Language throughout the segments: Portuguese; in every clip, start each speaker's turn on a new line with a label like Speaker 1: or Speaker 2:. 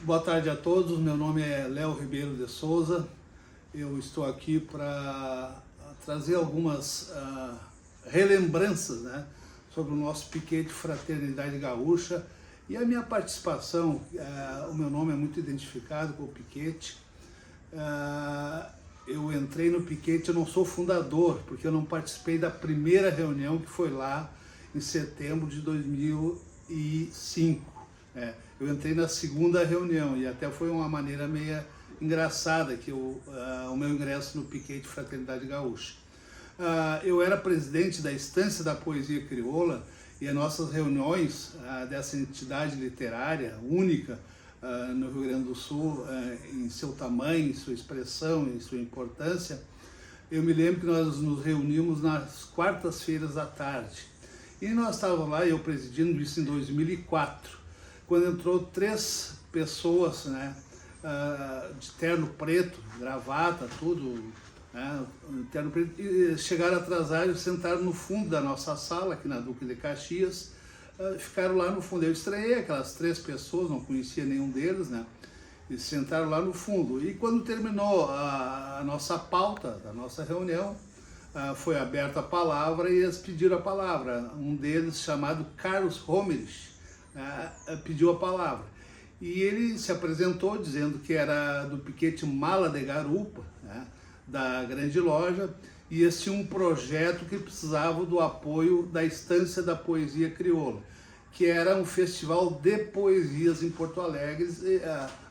Speaker 1: Boa tarde a todos, meu nome é Léo Ribeiro de Souza. Eu estou aqui para trazer algumas relembranças, né, sobre o nosso piquete Fraternidade Gaúcha e a minha participação. O meu nome é muito identificado com o piquete. Eu entrei no piquete, eu não sou fundador, porque eu não participei da primeira reunião que foi lá em setembro de 2005. Eu entrei na segunda reunião e até foi uma maneira meio engraçada que o meu ingresso no piquete Fraternidade Gaúcha. Eu era presidente da Estância da Poesia Crioula e as nossas reuniões dessa entidade literária única no Rio Grande do Sul, em seu tamanho, em sua expressão, em sua importância, eu me lembro que nós nos reuníamos nas quartas-feiras à tarde. E nós estávamos lá, eu presidindo isso em 2004, quando entrou 3 pessoas, né, de terno preto, gravata, tudo, né, terno preto, e chegaram atrasados e sentaram no fundo da nossa sala, aqui na Duque de Caxias, ficaram lá no fundo. Eu estranhei aquelas 3 pessoas, não conhecia nenhum deles, né, e sentaram lá no fundo. E quando terminou a nossa pauta, da nossa reunião, foi aberta a palavra e eles pediram a palavra. Um deles, chamado Carlos Romerich, pediu a palavra. E ele se apresentou dizendo que era do piquete Mala de Garupa, né, da Grande Loja, e esse tinha um projeto que precisava do apoio da Estância da Poesia Crioula, que era um festival de poesias em Porto Alegre,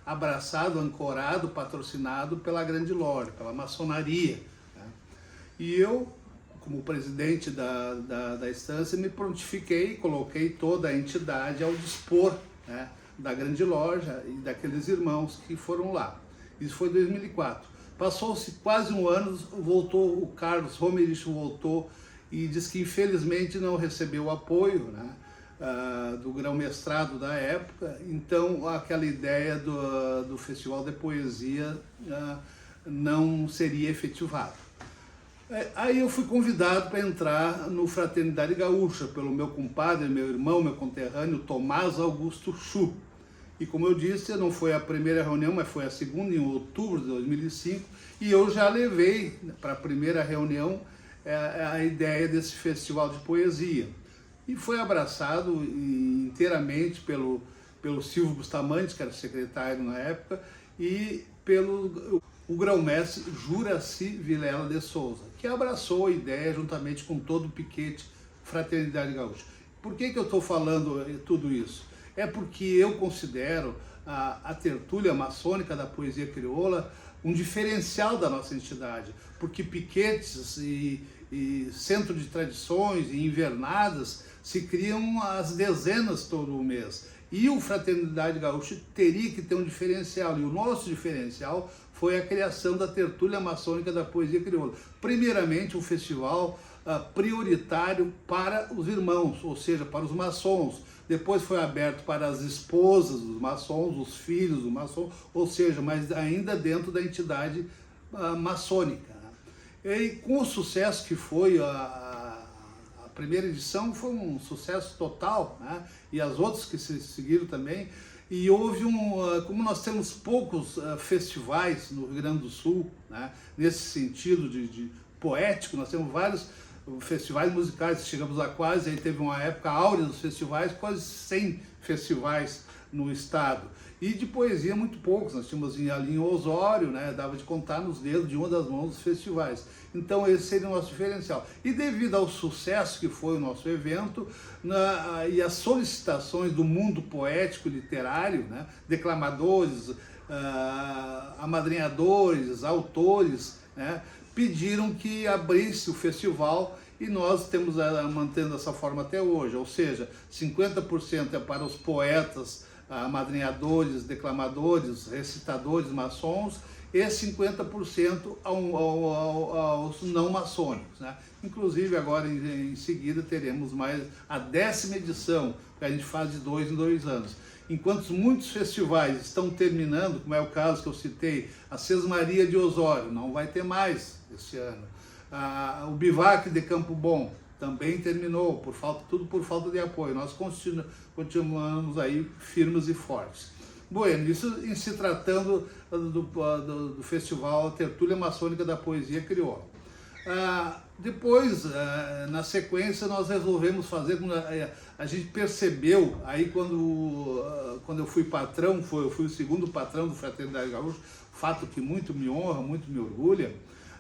Speaker 1: abraçado, ancorado, patrocinado pela Grande Loja, pela maçonaria. E eu, como presidente da Estância, me prontifiquei e coloquei toda a entidade ao dispor, né, da Grande Loja e daqueles irmãos que foram lá. Isso foi em 2004. Passou-se quase um ano, voltou o Carlos Romerich, voltou e disse que infelizmente não recebeu o apoio, né, do grão-mestrado da época. Então aquela ideia do Festival de Poesia não seria efetivada. Aí eu fui convidado para entrar no Fraternidade Gaúcha pelo meu compadre, meu irmão, meu conterrâneo, Tomás Augusto Chu. E como eu disse, não foi a primeira reunião, mas foi a segunda, em outubro de 2005, e eu já levei para a primeira reunião a ideia desse festival de poesia. E foi abraçado inteiramente pelo Silvio Bustamante, que era secretário na época, e pelo o grão-mestre Juraci Vilela de Souza, que abraçou a ideia juntamente com todo o piquete Fraternidade Gaúcha. Por que eu estou falando tudo isso? É porque eu considero a tertúlia maçônica da poesia crioula um diferencial da nossa entidade, porque piquetes e centro de tradições e invernadas se criam às dezenas todo o mês. E o Fraternidade Gaúcha teria que ter um diferencial, e o nosso diferencial foi a criação da tertúlia maçônica da poesia crioula. Primeiramente, um festival prioritário para os irmãos, ou seja, para os maçons. Depois foi aberto para as esposas dos maçons, os filhos dos maçons, ou seja, mas ainda dentro da entidade maçônica. E com o sucesso que foi a primeira edição, foi um sucesso total, né? E as outras que se seguiram também. E houve como nós temos poucos festivais no Rio Grande do Sul, né, nesse sentido de poético, nós temos vários festivais musicais, chegamos a quase, aí teve uma época áurea dos festivais, quase 100 festivais no estado. E de poesia muito poucos, nós tínhamos ali em Osório, né, dava de contar nos dedos de uma das mãos os festivais. Então esse seria o nosso diferencial. E devido ao sucesso que foi o nosso evento, e as solicitações do mundo poético literário, né, declamadores, amadrinhadores, autores, né, pediram que abrisse o festival, e nós estamos mantendo essa forma até hoje, ou seja, 50% é para os poetas, amadrinhadores, declamadores, recitadores, maçons, e 50% aos não maçônicos, né? Inclusive agora em seguida teremos mais a 10ª edição, que a gente faz de 2 em 2 anos. Enquanto muitos festivais estão terminando, como é o caso que eu citei, a Sesmaria de Osório, não vai ter mais esse ano. O Bivac de Campo Bom também terminou, tudo por falta de apoio. Nós continuamos aí firmes e fortes. Bueno, isso em se tratando do Festival Tertúlia Maçônica da Poesia Crioula. Depois, na sequência, nós resolvemos fazer, a gente percebeu, aí quando eu fui patrão, eu fui o segundo patrão do Fraternidade Gaúcha, fato que muito me honra, muito me orgulha,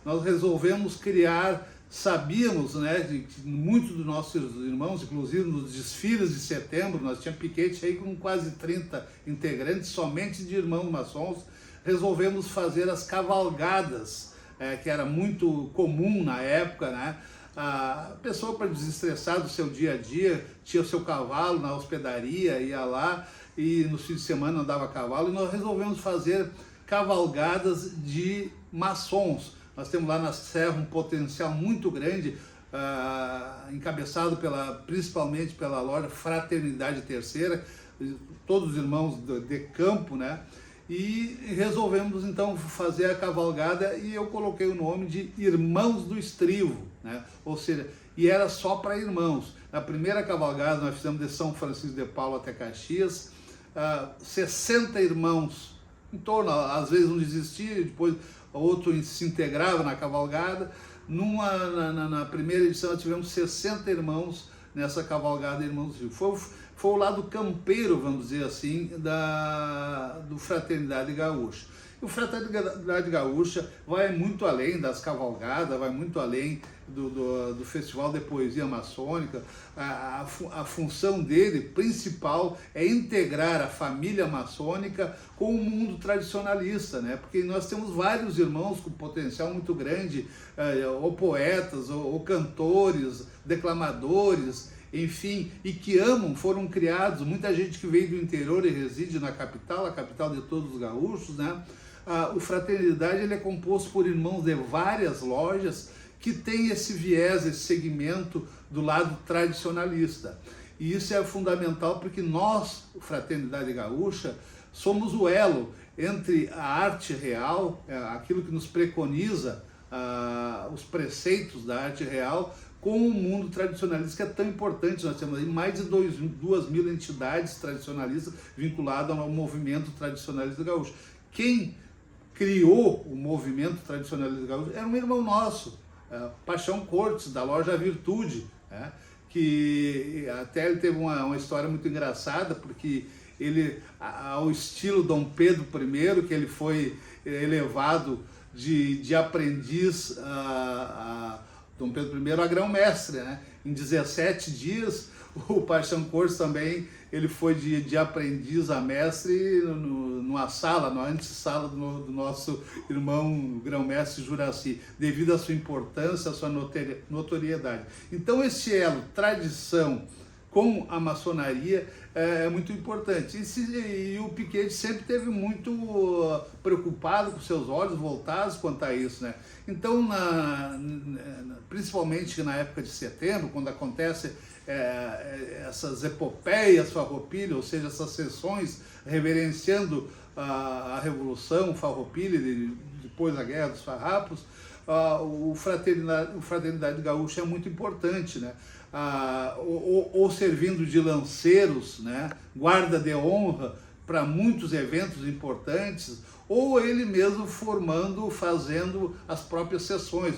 Speaker 1: nós resolvemos criar, sabíamos, né, que muitos dos nossos irmãos, inclusive nos desfiles de setembro, nós tínhamos piquete aí com quase 30 integrantes, somente de irmãos maçons, resolvemos fazer as cavalgadas, que era muito comum na época, né? A pessoa, para desestressar do seu dia a dia, tinha o seu cavalo na hospedaria, ia lá e nos fins de semana andava a cavalo, e nós resolvemos fazer cavalgadas de maçons. Nós temos lá na Serra um potencial muito grande, encabeçado principalmente pela loja Fraternidade Terceira, todos os irmãos de campo, né? E resolvemos então fazer a cavalgada, e eu coloquei o nome de Irmãos do Estrivo, né? Ou seja, e era só para irmãos. Na primeira cavalgada nós fizemos de São Francisco de Paula até Caxias, 60 irmãos, em torno, às vezes um desistia, depois outro se integrava na cavalgada. Na primeira edição nós tivemos 60 irmãos nessa cavalgada Irmãos do Estrivo. Foi o lado campeiro, vamos dizer assim, do Fraternidade Gaúcha. E o Fraternidade Gaúcha vai muito além das cavalgadas, vai muito além do Festival de Poesia Maçônica. A função dele, principal, é integrar a família maçônica com o mundo tradicionalista, né? Porque nós temos vários irmãos com potencial muito grande, ou poetas, ou cantores, declamadores, enfim, e que foram criados, muita gente que veio do interior e reside na capital, a capital de todos os gaúchos, né? O Fraternidade, ele é composto por irmãos de várias lojas que tem esse viés, esse segmento do lado tradicionalista. E isso é fundamental porque nós, Fraternidade Gaúcha, somos o elo entre a arte real, aquilo que nos preconiza, os preceitos da arte real, com o mundo tradicionalista, que é tão importante. Nós temos aí mais de 2.000 entidades tradicionalistas vinculadas ao movimento tradicionalista gaúcho. Quem criou o movimento tradicionalista gaúcho era um irmão nosso, Paixão Cortes, da loja Virtude, né? Que até ele teve uma história muito engraçada, porque ele, ao estilo Dom Pedro I, que ele foi elevado de aprendiz Dom Pedro I a grão-mestre, né? Em 17 dias, o Paixão Cortes também, ele foi de aprendiz a mestre numa sala, na antessala do nosso irmão grão-mestre Juraci, devido à sua importância, à sua notoriedade. Então esse elo, tradição com a maçonaria, é muito importante. E o Piquete sempre esteve muito preocupado, com seus olhos voltados quanto a isso, né? Então, principalmente na época de setembro, quando acontece essas epopeias farroupilha, ou seja, essas sessões reverenciando a Revolução Farroupilha, depois da Guerra dos Farrapos, o Fraternidade Gaúcha é muito importante, né? Ou servindo de lanceiros, né? Guarda de honra para muitos eventos importantes, ou ele mesmo fazendo as próprias sessões,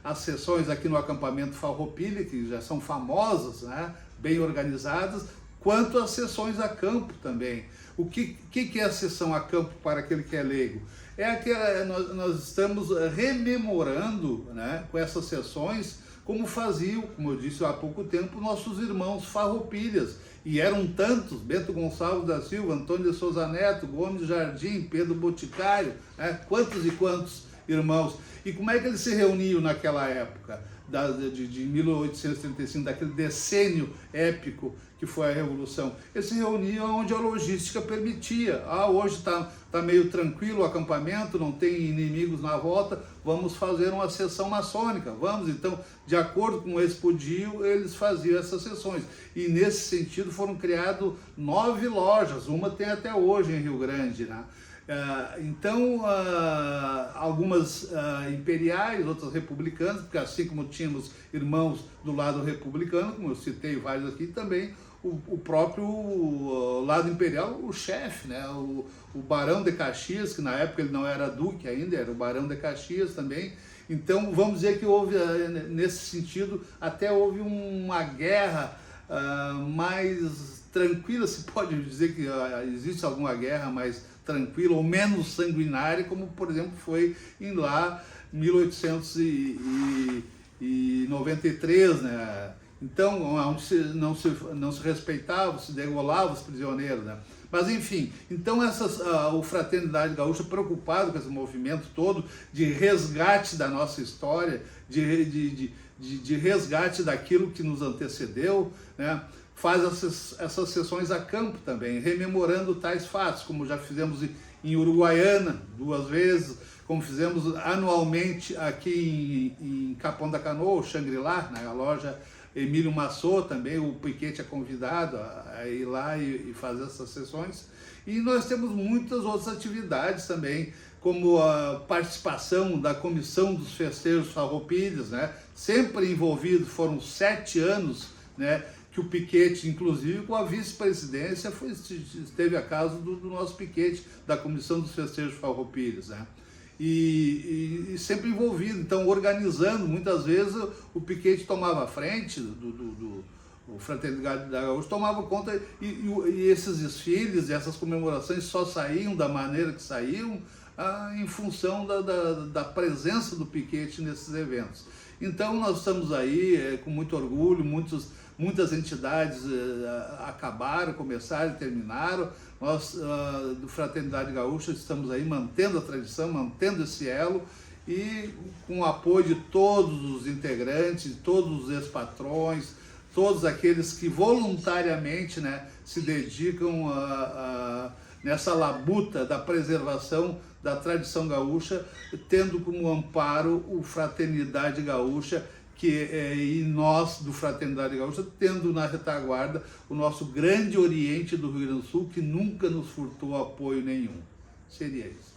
Speaker 1: as sessões aqui no acampamento Farroupilha, que já são famosas, né? Bem organizadas, quanto as sessões a campo também. O que é a sessão a campo para aquele que é leigo? Nós estamos rememorando, né, com essas sessões, como faziam, como eu disse há pouco tempo, nossos irmãos farroupilhas. E eram tantos: Bento Gonçalves da Silva, Antônio de Souza Neto, Gomes Jardim, Pedro Boticário, né? Quantos e quantos irmãos. E como é que eles se reuniam naquela época, de 1835, daquele decênio épico que foi a Revolução? Eles se reuniam onde a logística permitia. Hoje está meio tranquilo o acampamento, não tem inimigos na volta, vamos fazer uma sessão maçônica. Vamos, então, de acordo com esse podiam, eles faziam essas sessões. E nesse sentido foram criadas 9 lojas, uma tem até hoje em Rio Grande, né? Então, algumas imperiais, outras republicanas, porque assim como tínhamos irmãos do lado republicano, como eu citei vários aqui, também o próprio lado imperial, o chefe, né? O Barão de Caxias, que na época ele não era duque ainda, era o Barão de Caxias também. Então, vamos dizer que houve, nesse sentido, até houve uma guerra mais tranquila, se pode dizer que existe alguma guerra mais tranquila ou menos sanguinária, como, por exemplo, foi em lá 1893, né? Então, onde não se respeitava, se degolava os prisioneiros, né? Mas, enfim, então o Fraternidade Gaúcha, preocupado com esse movimento todo de resgate da nossa história, de resgate daquilo que nos antecedeu, né? Faz essas sessões a campo também, rememorando tais fatos, como já fizemos em Uruguaiana 2 vezes, como fizemos anualmente aqui em Capão da Canoa, o Xangri-Lá, na loja Emílio Massot também, o Piquete é convidado a ir lá e fazer essas sessões. E nós temos muitas outras atividades também, como a participação da Comissão dos Festejos Farroupilhas, né? Sempre envolvido, foram 7 anos, né? Que o Piquete, inclusive com a vice-presidência, esteve a caso do nosso Piquete, da Comissão dos Festejos Farroupilhas, né? E sempre envolvido, então organizando, muitas vezes o Piquete tomava a frente, o Fraternidade da Gaúcha tomava conta, e esses desfiles, essas comemorações só saíam da maneira que saíam em função da presença do Piquete nesses eventos. Então nós estamos aí com muito orgulho, muitas entidades acabaram, começaram e terminaram. Nós, do Fraternidade Gaúcha, estamos aí mantendo a tradição, mantendo esse elo e com o apoio de todos os integrantes, todos os ex-patrões, todos aqueles que voluntariamente, né, se dedicam nessa labuta da preservação da tradição gaúcha, tendo como amparo o Fraternidade Gaúcha, e nós, do Fraternidade Gaúcha, tendo na retaguarda o nosso grande Oriente do Rio Grande do Sul, que nunca nos furtou apoio nenhum. Seria isso.